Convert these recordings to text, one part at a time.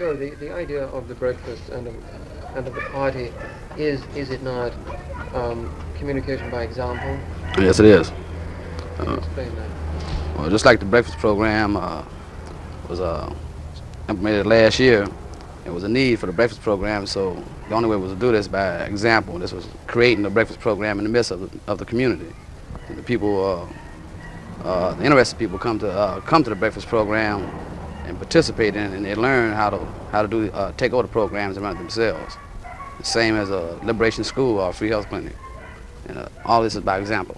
so, the idea of the breakfast and of the party is it not communication by example? Yes, it is. Can you explain that? Well, just like the breakfast program was implemented last year, it was a need for the breakfast program, so the only way was to do this by example. This was creating the breakfast program in the midst of the community. And the people, the interested people come to the breakfast program and participate in it, and they learn how to do take over the programs and run it themselves. The same as a Liberation School or a free health clinic. And all this is by example.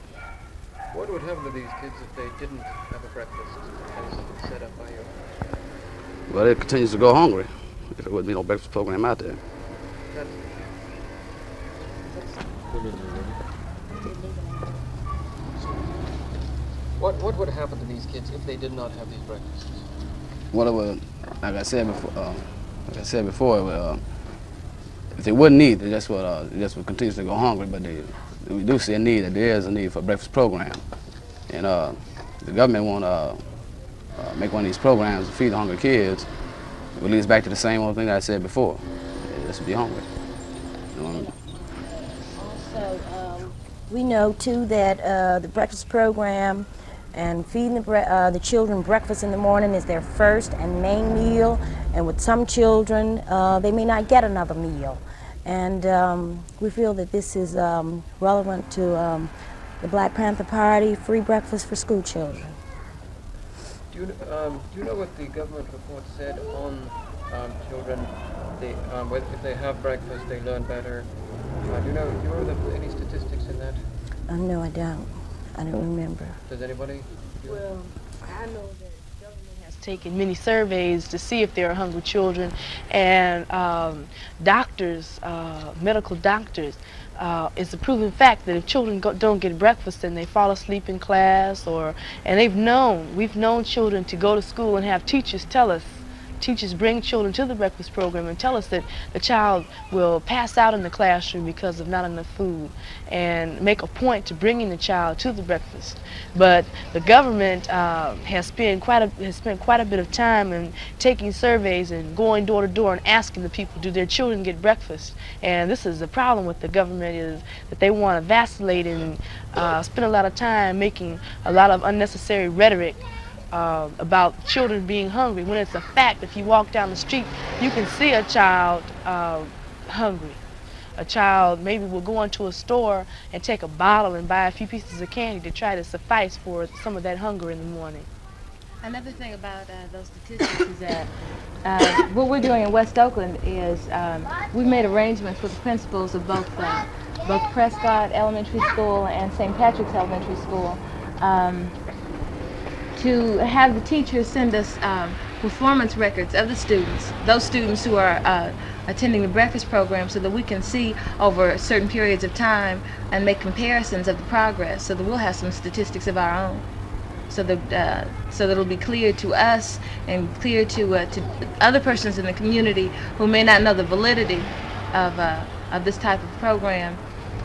What would happen to these kids if they didn't have a breakfast as set up by you? Well, it continues to go hungry if there wouldn't be no breakfast program out there. That's, what would happen to these kids if they did not have these breakfasts? What it would, like I said before, if they wouldn't eat, they just would continue to go hungry. But we do see a need, that there is a need for a breakfast program, and the government won't make one of these programs to feed the hungry kids. It leads back to the same old thing that I said before. They just be hungry. Also, we know too that the breakfast program and feeding the children breakfast in the morning is their first and main meal, and with some children they may not get another meal. And we feel that this is relevant to the Black Panther Party, free breakfast for school children. Do you know what the government report said on children? If they have breakfast, they learn better. Do you know any statistics in that? No, I don't. I don't remember. Does anybody? Well, I know that the government has taken many surveys to see if there are hungry children, and doctors, medical doctors, it's a proven fact that if children don't get breakfast, then they fall asleep in class, and we've known children to go to school and have teachers bring children to the breakfast program and tell us that the child will pass out in the classroom because of not enough food, and make a point to bringing the child to the breakfast. But the government has spent quite a bit of time in taking surveys and going door to door and asking the people, do their children get breakfast? And this is the problem with the government, is that they want to vacillate and spend a lot of time making a lot of unnecessary rhetoric about children being hungry, when it's a fact. If you walk down the street, you can see a child hungry. A child maybe will go into a store and take a bottle and buy a few pieces of candy to try to suffice for some of that hunger in the morning. Another thing about those statistics is that what we're doing in West Oakland is we've made arrangements with the principals of both Prescott Elementary School and St. Patrick's Elementary School to have the teachers send us performance records of the students, those students who are attending the breakfast program, so that we can see over certain periods of time and make comparisons of the progress, so that we'll have some statistics of our own, so that it'll be clear to us and clear to other persons in the community who may not know the validity of this type of program,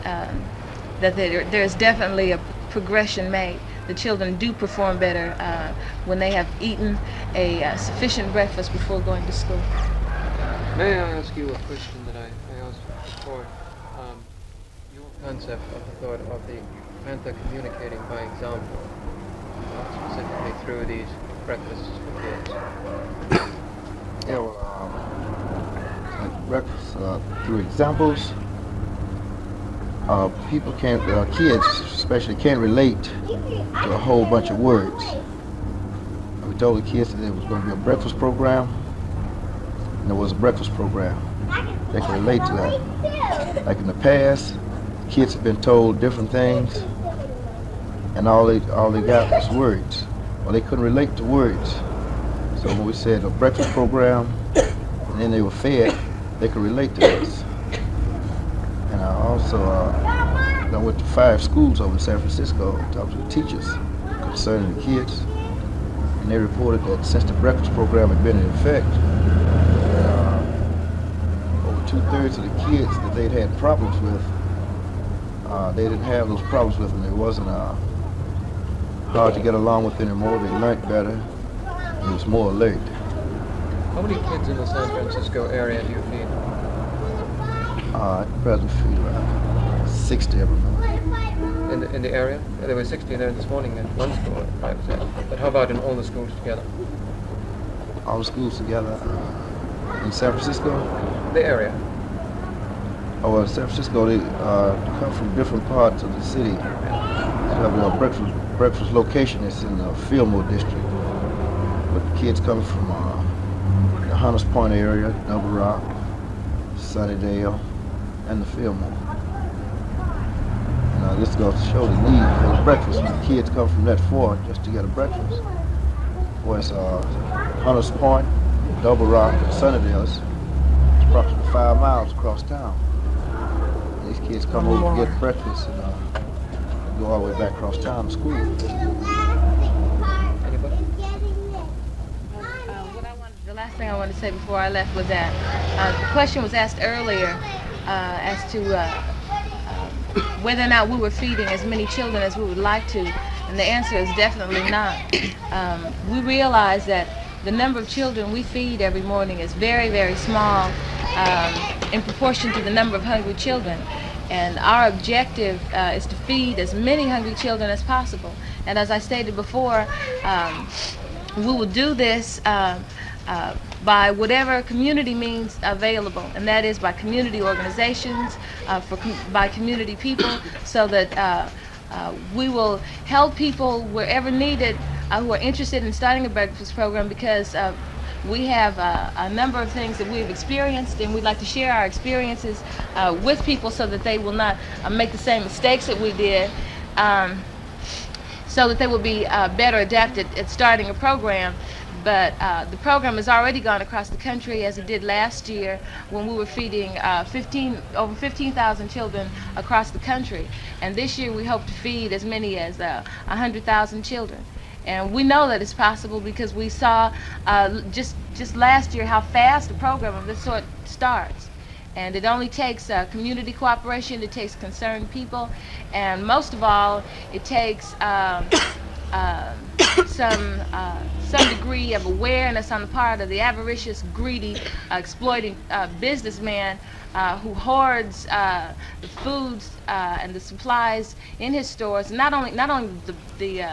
that there's definitely a progression made. The children do perform better when they have eaten a sufficient breakfast before going to school. May I ask you a question that I asked before? Your concept of the thought of the Panther communicating by example, specifically through these breakfasts for kids. Yeah, well, breakfast through examples. People can't, kids especially, can't relate to a whole bunch of words. We told the kids that there was going to be a breakfast program, and there was a breakfast program. They can relate to that. Like in the past, kids have been told different things, and all they got was words. Well, they couldn't relate to words. So when we said a breakfast program, and then they were fed, they could relate to this. And I also I went to 5 schools over in San Francisco, talked to the teachers concerning the kids, and they reported that since the breakfast program had been in effect, over 2/3 of the kids that they'd had problems with, they didn't have those problems with them. It wasn't hard to get along with anymore. They learned better, and it was more alert. How many kids in the San Francisco area do you feed? At present feed around 60 every month. In the area? Yeah, there were 60 there this morning in one school, I was at. But how about in all the schools together? All the schools together in San Francisco? The area. Oh, well, San Francisco, they come from different parts of the city. So have a breakfast location that's in the Fillmore district. But the kids come from the Hunters Point area, Double Rock, Sunnydale, and the Fillmore. And this goes to show the need for the breakfast. When the kids come from that far just to get a breakfast. Well, it's Hunters Point, Double Rock, and Sunnydale. It's approximately 5 miles across town. And these kids come over to get breakfast and go all the way back across town to school. The last thing I wanted to say before I left was that the question was asked earlier as to whether or not we were feeding as many children as we would like to, and the answer is definitely not. We realize that the number of children we feed every morning is very, very small in proportion to the number of hungry children. And our objective is to feed as many hungry children as possible. And as I stated before, we will do this by whatever community means available, and that is by community organizations, by community people, so that we will help people wherever needed who are interested in starting a breakfast program, because we have a number of things that we've experienced, and we'd like to share our experiences with people so that they will not make the same mistakes that we did, so that they will be better adapted at starting a program. But the program has already gone across the country, as it did last year when we were feeding over 15,000 children across the country. And this year we hope to feed as many as 100,000 children. And we know that it's possible because we saw just last year how fast a program of this sort starts. And it only takes community cooperation, it takes concerned people, and most of all, it takes some degree of awareness on the part of the avaricious, greedy, exploiting businessman who hoards the foods and the supplies in his stores. Not only the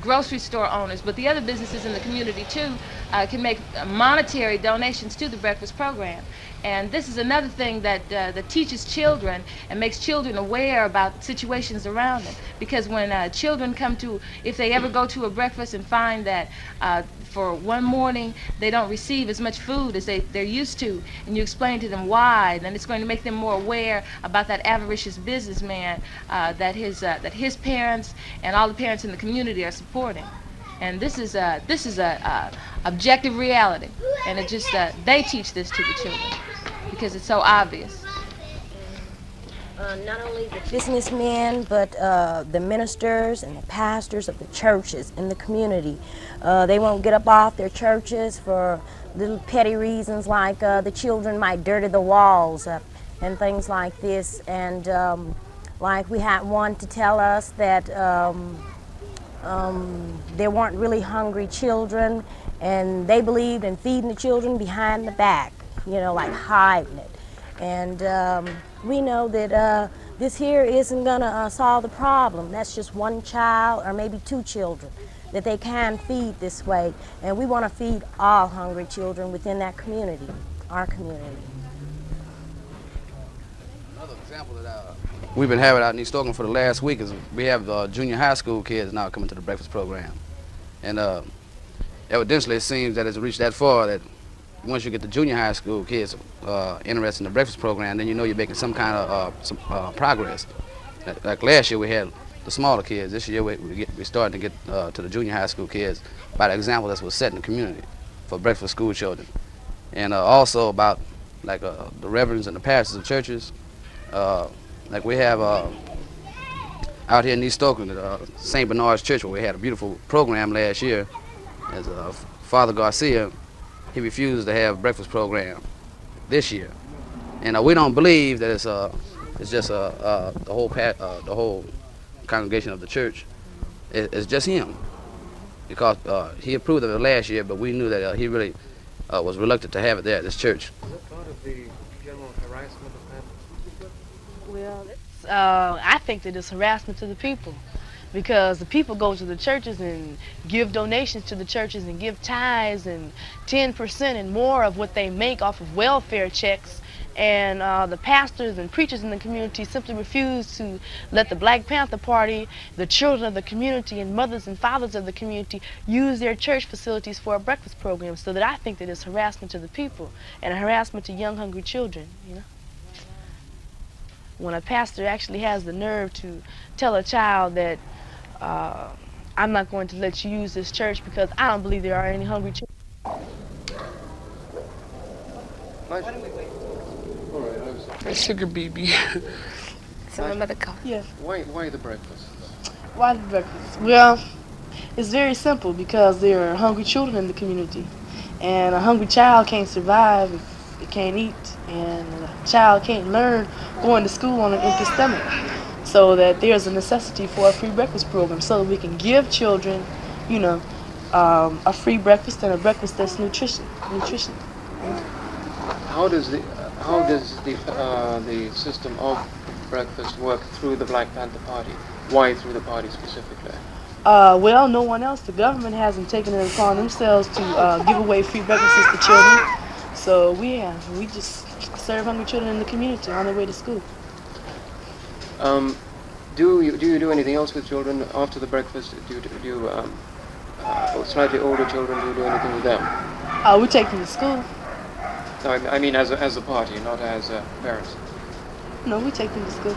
grocery store owners, but the other businesses in the community too can make monetary donations to the breakfast program. And this is another thing that teaches children and makes children aware about situations around them. Because when children come to, if they ever go to a breakfast and find that for one morning they don't receive as much food as they're used to, and you explain to them why, then it's going to make them more aware about that avaricious businessman that his parents and all the parents in the community are supporting. And this is a objective reality, and it just they teach this to the children because it's so obvious. Not only the businessmen, but the ministers and the pastors of the churches in the community. They won't get up off their churches for little petty reasons like the children might dirty the walls and things like this. And like we had one to tell us that there weren't really hungry children, and they believed in feeding the children behind the back, you know, like hiding it. And we know that this here isn't gonna solve the problem. That's just one child or maybe two children that they can feed this way. And we wanna feed all hungry children within that community, our community. Another example that we've been having out in East Oakland for the last week is we have junior high school kids now coming to the breakfast program. And evidently it seems that it's reached that far that once you get the junior high school kids interested in the breakfast program, then you know you're making some kind of progress. Like last year we had the smaller kids. This year we're starting to get to the junior high school kids by the example that was set in the community for breakfast school children. And also about like the reverends and the pastors of churches. Like we have out here in East Oakland, St. Bernard's Church, where we had a beautiful program last year. As Father Garcia, he refused to have a breakfast program this year, and we don't believe that it's just the whole congregation of the church. It's just him, because he approved of it last year, but we knew that he really was reluctant to have it there at this church. Is that part of the general harassment of them? Well, I think that it's harassment to the people, because the people go to the churches and give donations to the churches and give tithes and 10% and more of what they make off of welfare checks. And the pastors and preachers in the community simply refuse to let the Black Panther Party, the children of the community, and mothers and fathers of the community use their church facilities for a breakfast program. So that I think that it's harassment to the people and a harassment to young, hungry children, you know. When a pastor actually has the nerve to tell a child that I'm not going to let you use this church because I don't believe there are any hungry children. All right, I was. A sugar baby. So my mother called. Yeah. Why the breakfast? Why the breakfast? Well, it's very simple, because there are hungry children in the community, and a hungry child can't survive if it can't eat, and a child can't learn going to school on an empty stomach. So that there's a necessity for a free breakfast program, so that we can give children, you know, a free breakfast and a breakfast that's nutrition. How does the system of breakfast work through the Black Panther Party? Why through the party specifically? Well, no one else. The government hasn't taken it upon themselves to give away free breakfasts to children. So we just serve hungry children in the community on their way to school. Do you do anything else with children after the breakfast? Slightly older children, do you do anything with them? We take them to school. No, I mean as a party, not as parents. No, we take them to school.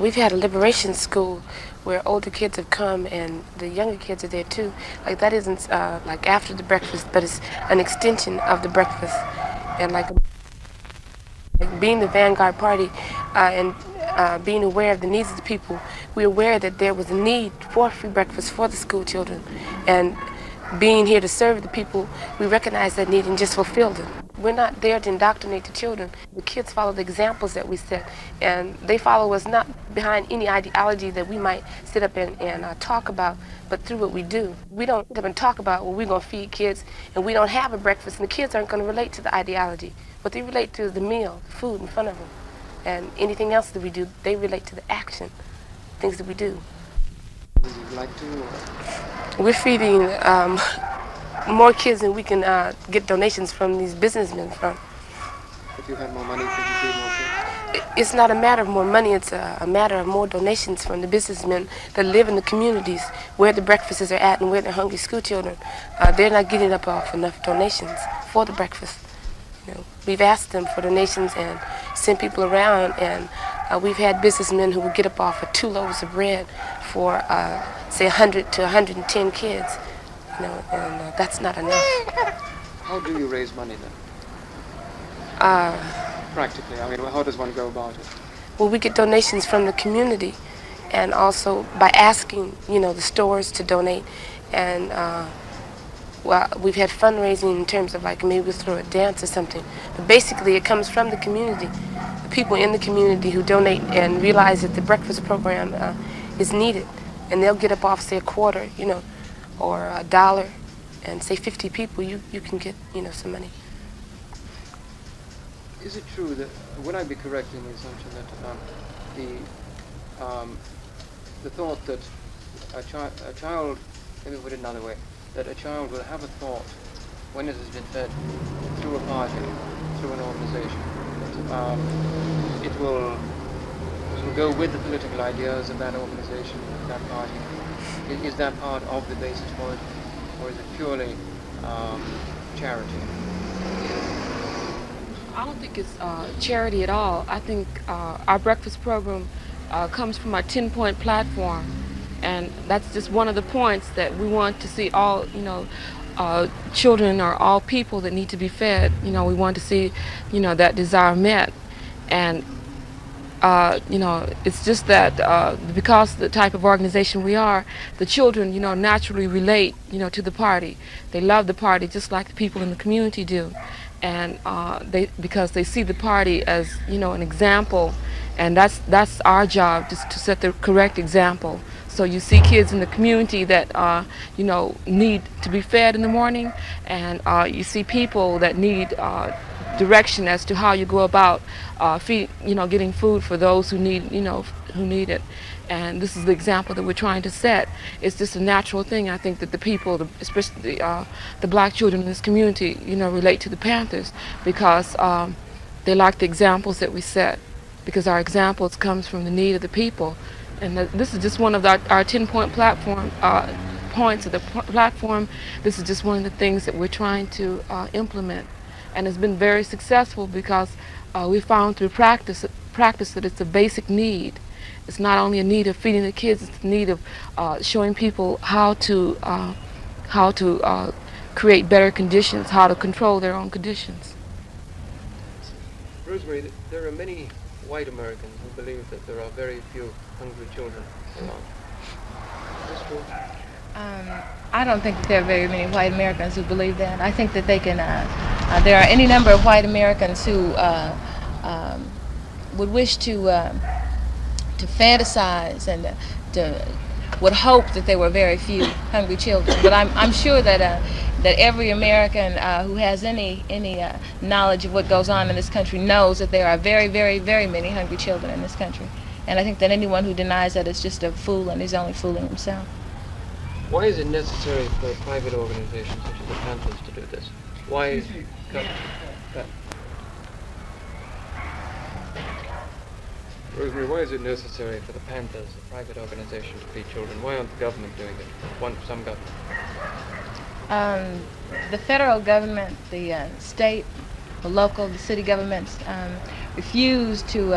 We've had a liberation school where older kids have come and the younger kids are there too. Like that isn't like after the breakfast, but it's an extension of the breakfast. And like being the vanguard party and being aware of the needs of the people, we're aware that there was a need for free breakfast for the school children. And being here to serve the people, we recognize that need and just fulfill it. We're not there to indoctrinate the children. The kids follow the examples that we set, and they follow us not behind any ideology that we might sit up and talk about, but through what we do. We don't sit up and talk about, well, we're going to feed kids, and we don't have a breakfast, and the kids aren't going to relate to the ideology. What they relate to is the meal, the food in front of them. And anything else that we do, they relate to the action, things that we do. Would you like to? We're feeding more kids than we can get donations from these businessmen from. If you had more money, could you feed more kids? It's not a matter of more money, it's a matter of more donations from the businessmen that live in the communities where the breakfasts are at and where they're hungry school children. They're not getting up off enough donations for the breakfast. You know, we've asked them for donations and sent people around, and we've had businessmen who would get up off of 2 loaves of bread for, say, 100 to 110 kids. You know, and that's not enough. How do you raise money then? Practically, I mean, how does one go about it? Well, we get donations from the community, and also by asking, you know, the stores to donate. And well, we've had fundraising in terms of like maybe we'll throw a dance or something. But basically, it comes from the community, the people in the community who donate and realize that the breakfast program is needed, and they'll get up off, say, a quarter, you know, or $1, and say 50 people, you can get, you know, some money. Is it true that, would I be correct in the assumption that the thought that a child, let me put it another way, that a child will have a thought when it has been fed through a party, through an organization, that it will go with the political ideas of that organization, that party? Is that part of the basis for it, or is it purely charity? I don't think it's charity at all. I think our breakfast program comes from our 10-point platform, and that's just one of the points that we want to see all, you know, children are all people that need to be fed. You know, we want to see, you know, that desire met, and you know, it's just that because of the type of organization we are, the children, you know, naturally relate, you know, to the party. They love the party just like the people in the community do, and because they see the party as, you know, an example, and that's our job, just to set the correct example, So you see kids in the community that you know, need to be fed in the morning, and you see people that need direction as to how you go about getting food for those who need, who need it. And this is the example that we're trying to set. It's just a natural thing. I think that the people, especially the black children in this community, relate to the Panthers because they like the examples that we set, because our examples comes from the need of the people. And this is just one of our 10-point platform points of the platform. This is just one of the things that we're trying to implement, and it's been very successful because we found through practice that it's a basic need. It's not only a need of feeding the kids; it's a need of showing people how to create better conditions, how to control their own conditions. Rosemary, there are many white Americans who believe that there are very few hungry children around. Is this true? I don't think that there are very many white Americans who believe that. I think that they can. There are any number of white Americans who would wish to fantasize and would hope that there were very few hungry children. But I'm sure that that every American who has any knowledge of what goes on in this country knows that there are very, very, very many hungry children in this country. And I think that anyone who denies that is just a fool, and is only fooling himself. Why is it necessary for private organizations such as the Panthers to do this? Why cut? Rosemary, why is it necessary for the Panthers, a private organization, to feed children? Why aren't the government doing it? Some government. The federal government, the state, the local, the city governments refuse to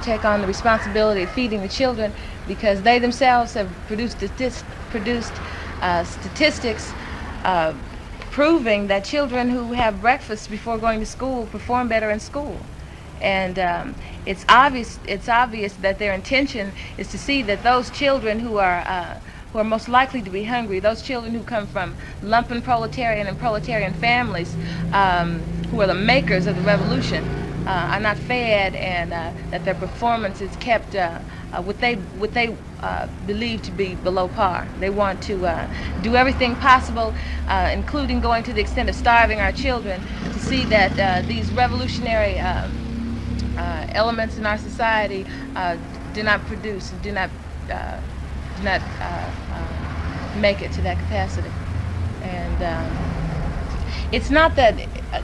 take on the responsibility of feeding the children because they themselves have produced statistics proving that children who have breakfast before going to school perform better in school. And it's obvious that their intention is to see that those children who are most likely to be hungry, those children who come from lumpen proletarian and proletarian families, who are the makers of the revolution, are not fed, and that their performance is kept what they believe to be below par. They want to do everything possible, including going to the extent of starving our children, to see that these revolutionary elements in our society do not produce, do not make it to that capacity. And it's not that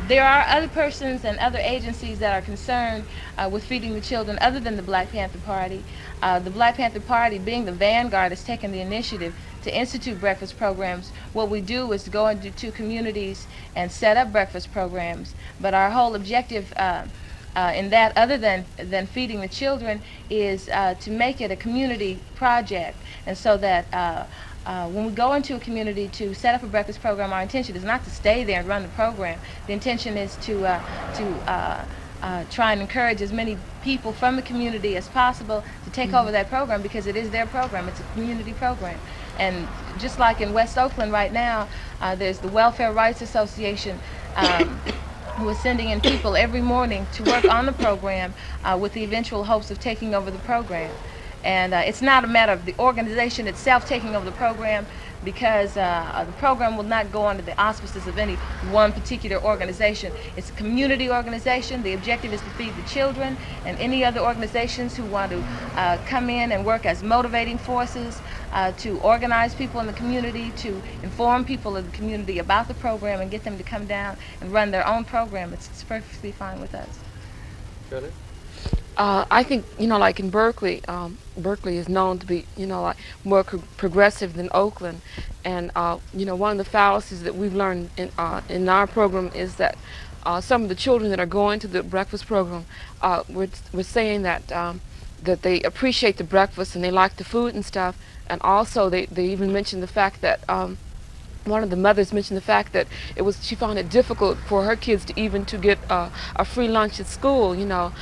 there are other persons and other agencies that are concerned with feeding the children other than the Black Panther Party. The Black Panther Party, being the vanguard, has taken the initiative to institute breakfast programs. What we do is go into communities and set up breakfast programs, but our whole objective in that, other than feeding the children, is to make it a community project. And so that when we go into a community to set up a breakfast program, our intention is not to stay there and run the program. The intention is to try and encourage as many people from the community as possible to take over that program, because it is their program. It's a community program. And just like in West Oakland right now, there's the Welfare Rights Association who is sending in people every morning to work on the program with the eventual hopes of taking over the program. And it's not a matter of the organization itself taking over the program, because the program will not go under the auspices of any one particular organization. It's a community organization. The objective is to feed the children, and any other organizations who want to come in and work as motivating forces to organize people in the community, to inform people of the community about the program and get them to come down and run their own program. It's perfectly fine with us. Shirley? I think, like in Berkeley, Berkeley is known to be, like more progressive than Oakland. And, one of the fallacies that we've learned in our program is that some of the children that are going to the breakfast program, we're saying that that they appreciate the breakfast and they like the food and stuff. And also they even mentioned the fact that one of the mothers mentioned the fact that she found it difficult for her kids to even to get a free lunch at school. Not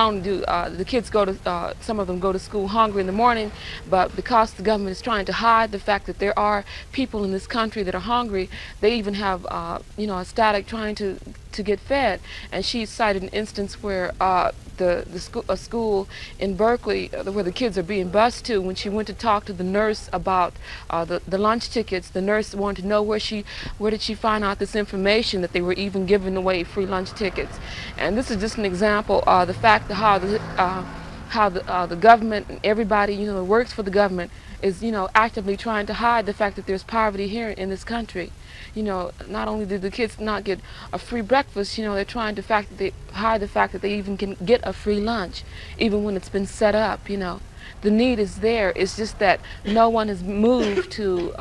only do the kids go to, some of them go to school hungry in the morning, but because the government is trying to hide the fact that there are people in this country that are hungry, they even have, a static trying to to get fed. And she cited an instance where a school in Berkeley where the kids are being bused to, when she went to talk to the nurse about the lunch tickets, the nurse wanted to know where did she find out this information that they were even giving away free lunch tickets. And this is just an example of the fact that how the government and everybody that works for the government is actively trying to hide the fact that there's poverty here in this country. Not only did the kids not get a free breakfast, they're trying to hide the fact that they even can get a free lunch, even when it's been set up. The need is there. It's just that no one has moved to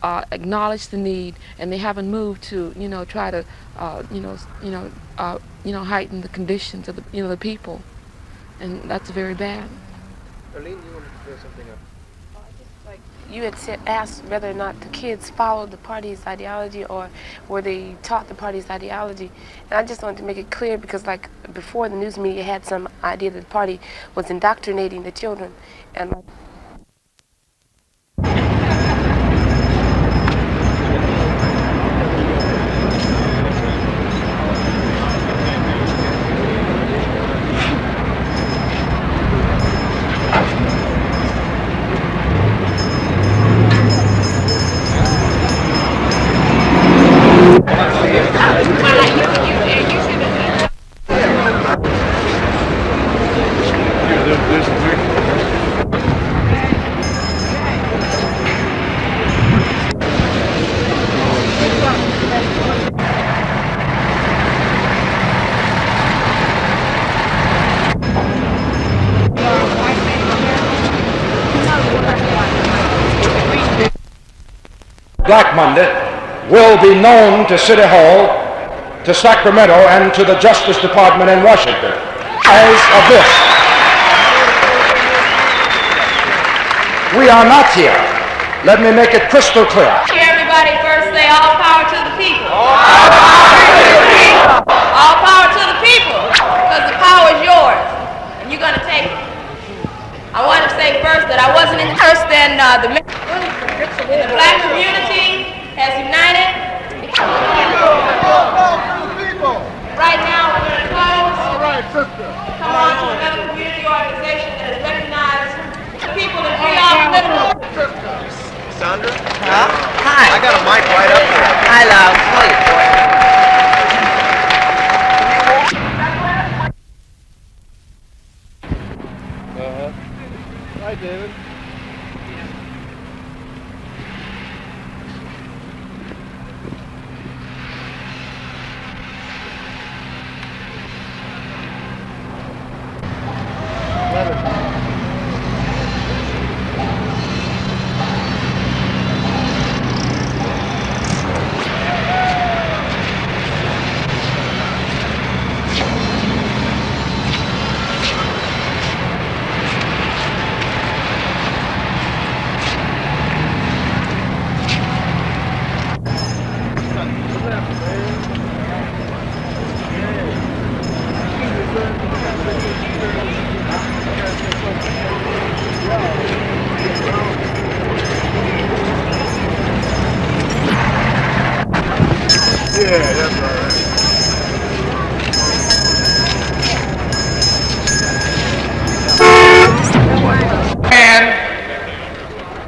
acknowledge the need, and they haven't moved to try to heighten the conditions of the people, and that's very bad. Arlene, you wanted to throw something up? You had asked whether or not the kids followed the party's ideology or were they taught the party's ideology. And I just wanted to make it clear because before the news media had some idea that the party was indoctrinating the children. And Black Monday will be known to City Hall, to Sacramento, and to the Justice Department in Washington. As of this, we are not here. Let me make it crystal clear. Everybody first say all power to the people. All power to the people. All power to the people, because the power is yours, and you're going to take it. I want to say first that I wasn't in first than the Black community has united. Right now we're going to close. Come on to another community organization that has recognized the people that we are political. Sandra? Hi. I got a mic right up there. Hi, love. Hi, David.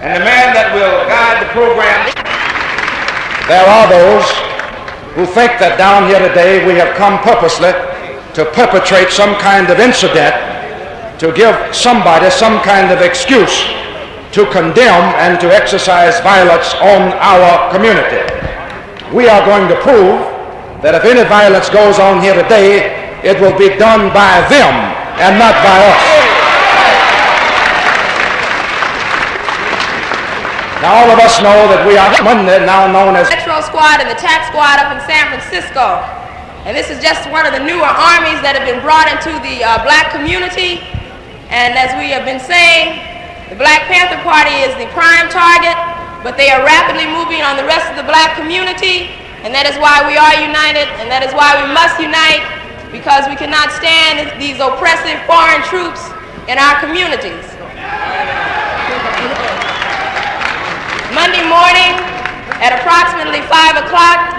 And the man that will guide the program. There are those who think that down here today we have come purposely to perpetrate some kind of incident, to give somebody some kind of excuse to condemn and to exercise violence on our community. We are going to prove that if any violence goes on here today, it will be done by them and not by us. Now all of us know that we are Monday, now known as Metro Squad and the TAC Squad up in San Francisco. And this is just one of the newer armies that have been brought into the black community. And as we have been saying, the Black Panther Party is the prime target, but they are rapidly moving on the rest of the black community. And that is why we are united, and that is why we must unite, because we cannot stand these oppressive foreign troops in our communities. Monday morning at approximately 5 o'clock,